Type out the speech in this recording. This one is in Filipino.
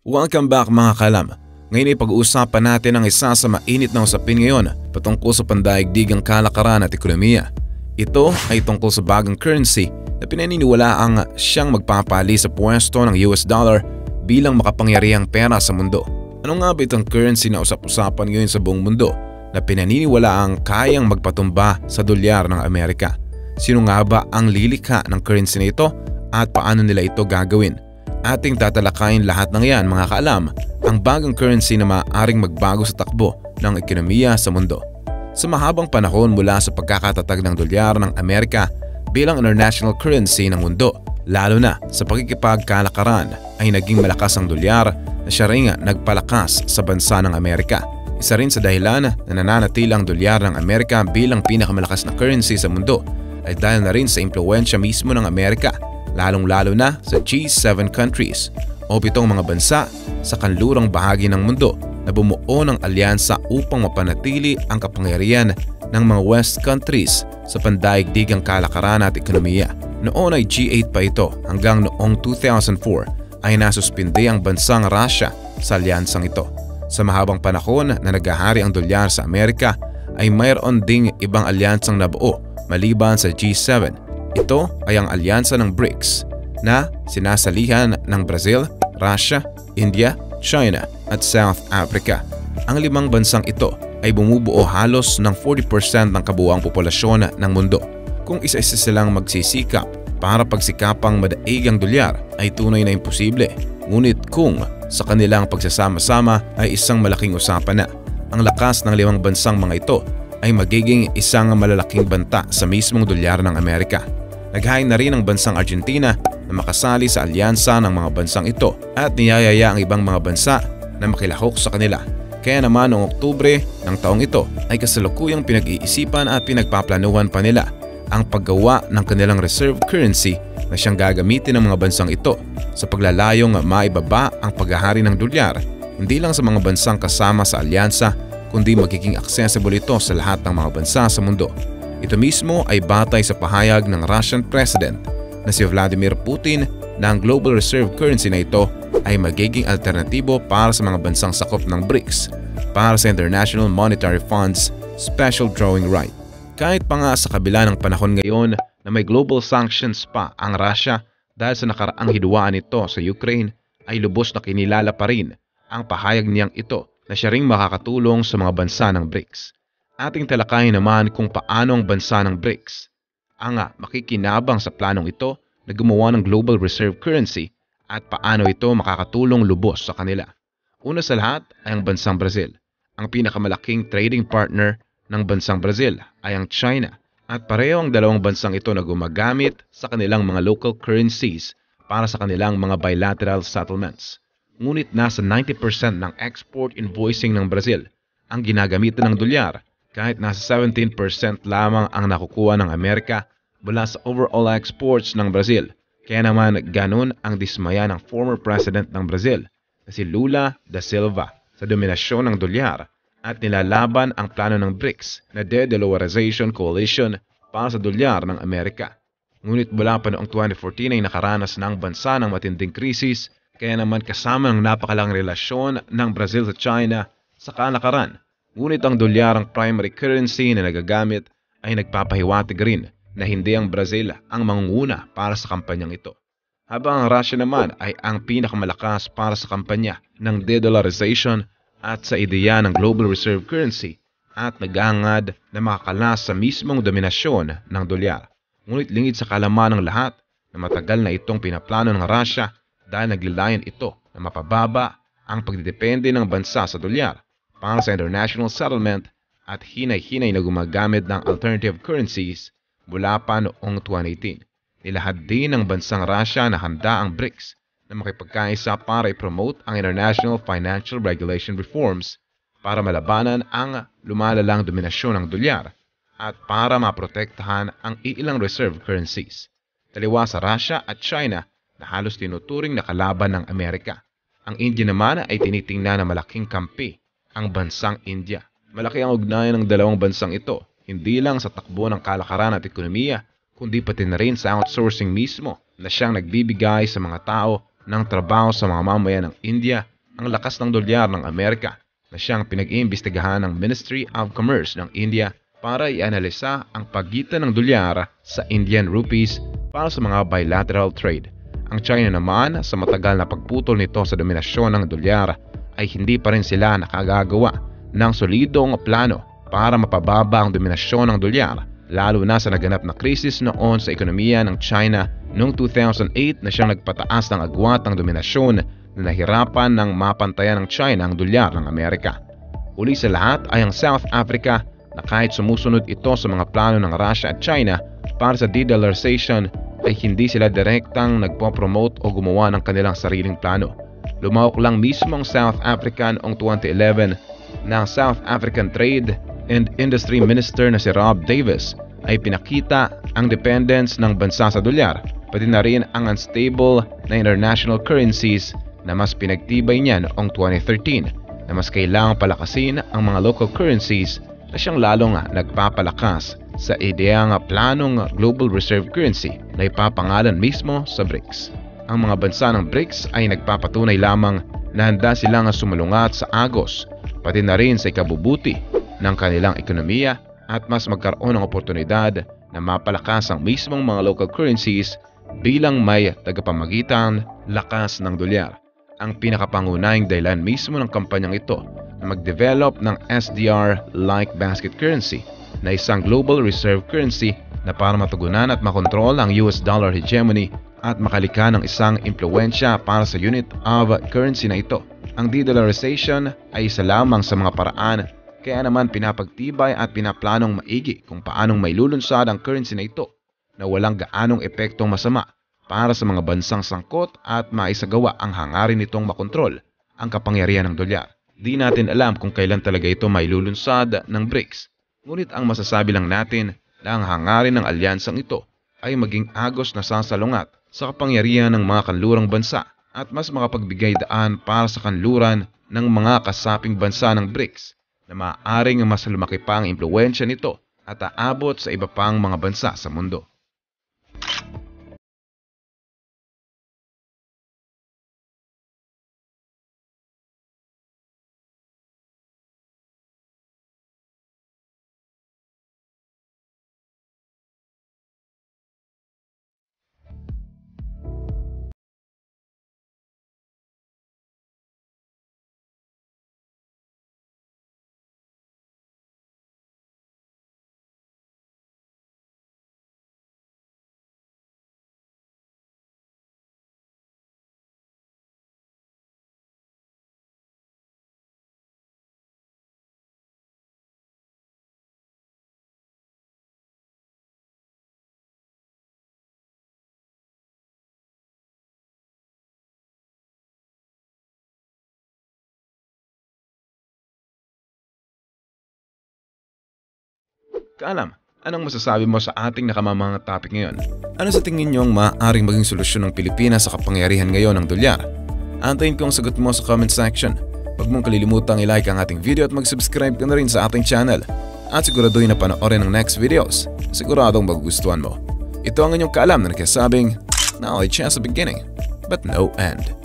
Welcome back mga kalam. Ngayon ay pag-uusapan natin ang isa sa mainit na usapin ngayon patungkol sa pandaigdigang kalakaran at ekonomiya. Ito ay tungkol sa bagong currency na pinaniniwalaang siyang magpapali sa pwesto ng US dollar bilang makapangyarihang pera sa mundo. Ano nga ba itong currency na usap-usapan ngayon sa buong mundo na pinaniniwalaang kayang magpatumba sa dolyar ng Amerika? Sino nga ba ang lilikha ng currency na ito at paano nila ito gagawin? Ating tatalakayin lahat ng yan mga kaalam, ang bagong currency na maaaring magbago sa takbo ng ekonomiya sa mundo. Sa mahabang panahon mula sa pagkakatatag ng dolyar ng Amerika bilang international currency ng mundo, lalo na sa pakikipagkalakaran ay naging malakas ang dolyar na siya ring nagpalakas sa bansa ng Amerika. Isa rin sa dahilan na nananatili ang dolyar ng Amerika bilang pinakamalakas na currency sa mundo ay dahil na rin sa impluwensya mismo ng Amerika, lalong-lalo na sa G7 countries o 7 mga bansa sa kanlurang bahagi ng mundo na bumuo ng alyansa upang mapanatili ang kapangyarihan ng mga West countries sa pandaigdigang kalakaran at ekonomiya. Noon ay G8 pa ito hanggang noong 2004 ay nasuspindi ang bansang Russia sa alyansang ito. Sa mahabang panahon na naghahari ang dolyar sa Amerika ay mayroon ding ibang alyansang nabuo maliban sa G7. Ito ay ang alyansa ng BRICS na sinasalihan ng Brazil, Russia, India, China at South Africa. Ang 5 bansang ito ay bumubuo halos ng 40% ng kabuuang populasyon ng mundo. Kung isa-isa silang magsisikap para pagsikapang madaig ang dolyar ay tunay na imposible. Ngunit kung sa kanilang pagsasama-sama ay isang malaking usapan na. Ang lakas ng 5 bansang mga ito ay magiging isang malalaking banta sa mismong dolyar ng Amerika. Naghain na rin ang bansang Argentina na makasali sa alyansa ng mga bansang ito at niyayaya ang ibang mga bansa na makilahok sa kanila. Kaya naman noong Oktubre ng taong ito ay kasalukuyang pinag-iisipan at pinagpaplanuhan pa nila ang paggawa ng kanilang reserve currency na siyang gagamitin ng mga bansang ito sa paglalayong maibaba ang paghahari ng dolyar hindi lang sa mga bansang kasama sa alyansa kundi magiging accessible ito sa lahat ng mga bansa sa mundo. Ito mismo ay batay sa pahayag ng Russian President na si Vladimir Putin na ang global reserve currency na ito ay magiging alternatibo para sa mga bansang sakop ng BRICS para sa International Monetary Fund's special drawing right. Kahit pa nga sa kabila ng panahon ngayon na may global sanctions pa ang Russia dahil sa nakaraang hidwaan nito sa Ukraine ay lubos na kinilala pa rin ang pahayag niyang ito na siya ring makakatulong sa mga bansa ng BRICS. Ating talakayin naman kung paano ang bansa ng BRICS ang makikinabang sa planong ito na gumawa ng global reserve currency at paano ito makakatulong lubos sa kanila. Una sa lahat ay ang bansang Brazil. Ang pinakamalaking trading partner ng bansang Brazil ay ang China at pareho ang 2 bansang ito na gumagamit sa kanilang mga local currencies para sa kanilang mga bilateral settlements. Ngunit nasa 90% ng export invoicing ng Brazil ang ginagamitan ng dolyar kahit nasa 17% lamang ang nakukuha ng Amerika mula sa overall exports ng Brazil. Kaya naman ganun ang dismaya ng former president ng Brazil na si Lula da Silva sa dominasyon ng dolyar at nilalaban ang plano ng BRICS na De-Dollarization Coalition para sa dolyar ng Amerika. Ngunit mula pa noong 2014 ay nakaranas na ang bansa ng matinding krisis kaya naman kasama ng napakalang relasyon ng Brazil sa China sa kalakaran. Ngunit ang dolyar ang primary currency na nagagamit ay nagpapahiwatig rin na hindi ang Brazil ang mangunguna para sa kampanyang ito. Habang ang Russia naman ay ang pinakamalakas para sa kampanya ng de-dollarization at sa ideya ng global reserve currency at nagangad na makakalas sa mismong dominasyon ng dolyar. Ngunit lingid sa kalaman ng lahat na matagal na itong pinaplano ng Russia dahil naglalayon ito na mapababa ang pagdidepende ng bansa sa dolyar para sa international settlement at hinay-hinay na gumagamit ng alternative currencies mula pa noong 2018. Nilahad din ng bansang Russia na handa ang BRICS na makipagkaisa para i-promote ang international financial regulation reforms para malabanan ang lumalalang dominasyon ng dolyar at para maprotektahan ang iilang reserve currencies. Taliwa sa Russia at China na halos tinuturing na kalaban ng Amerika. Ang India naman ay tinitingnan na malaking kampi ang bansang India. Malaki ang ugnayan ng 2 bansang ito, hindi lang sa takbo ng kalakaran at ekonomiya, kundi pati na rin sa outsourcing mismo na siyang nagbibigay sa mga tao ng trabaho sa mga mamayan ng India ang lakas ng dolyar ng Amerika na siyang pinag-iimbestigahan ng Ministry of Commerce ng India para ianalisa ang pagitan ng dolyar sa Indian rupees para sa mga bilateral trade. Ang China naman, sa matagal na pagputol nito sa dominasyon ng dolyar, ay hindi pa rin sila nakagagawa ng solidong plano para mapababa ang dominasyon ng dolyar, lalo na sa naganap na krisis noon sa ekonomiya ng China noong 2008 na siyang nagpataas ng agwat ng dominasyon na nahirapan ng mapantayan ng China ang dolyar ng Amerika. Uli sa lahat ay ang South Africa na kahit sumusunod ito sa mga plano ng Russia at China para sa de-dollarization ay hindi sila direktang nagpo-promote o gumawa ng kanilang sariling plano. Lumahok lang mismo ang South Africa noong 2011 na ang South African Trade and Industry Minister na si Rob Davis ay pinakita ang dependence ng bansa sa dolyar, pati na rin ang unstable na international currencies na mas pinagtibay niya noong 2013 na mas kailangang palakasin ang mga local currencies na siyang lalong nagpapalakas sa ideyang planong global reserve currency na ipapangalan mismo sa BRICS. Ang mga bansa ng BRICS ay nagpapatunay lamang na handa silang sumalungat sa agos, pati na rin sa ikabubuti ng kanilang ekonomiya at mas magkaroon ng oportunidad na mapalakas ang mismong mga local currencies bilang may tagapamagitan lakas ng dolyar. Ang pinakapangunahing dahilan mismo ng kampanyang ito na mag-develop ng SDR-like basket currency na isang global reserve currency na para matugunan at makontrol ang US dollar hegemony at makalika ng isang impluensya para sa unit of currency na ito. Ang de-dollarization ay isa lamang sa mga paraan, kaya naman pinapagtibay at pinaplanong maigi kung paanong may lulunsad ang currency na ito na walang gaanong epektong masama para sa mga bansang sangkot at maisagawa ang hangarin nitong makontrol ang kapangyarihan ng dolyar. Di natin alam kung kailan talaga ito may lulunsad ng BRICS, ngunit ang masasabi lang natin na ang hangarin ng alyansang ito ay maging agos na sasalungat sa kapangyarihan ng mga kanlurang bansa at mas makapagbigay daan para sa kanluran ng mga kasaping bansa ng BRICS na maaaring mas lumaki pa ang impluwensya nito at aabot sa iba pang mga bansa sa mundo. Kaalam, anong masasabi mo sa ating nakamamang topic ngayon? Ano sa tingin niyong maaaring maging solusyon ng Pilipinas sa kapangyarihan ngayon ng dolyar? Antayin ko ang sagot mo sa comment section. Huwag mong kalilimutang i-like ang ating video at mag-subscribe ka na rin sa ating channel. At siguraduhin na panoorin ang next videos. Siguradong magugustuhan mo. Ito ang inyong kaalam na nagsasabing, knowledge has a beginning, but no end.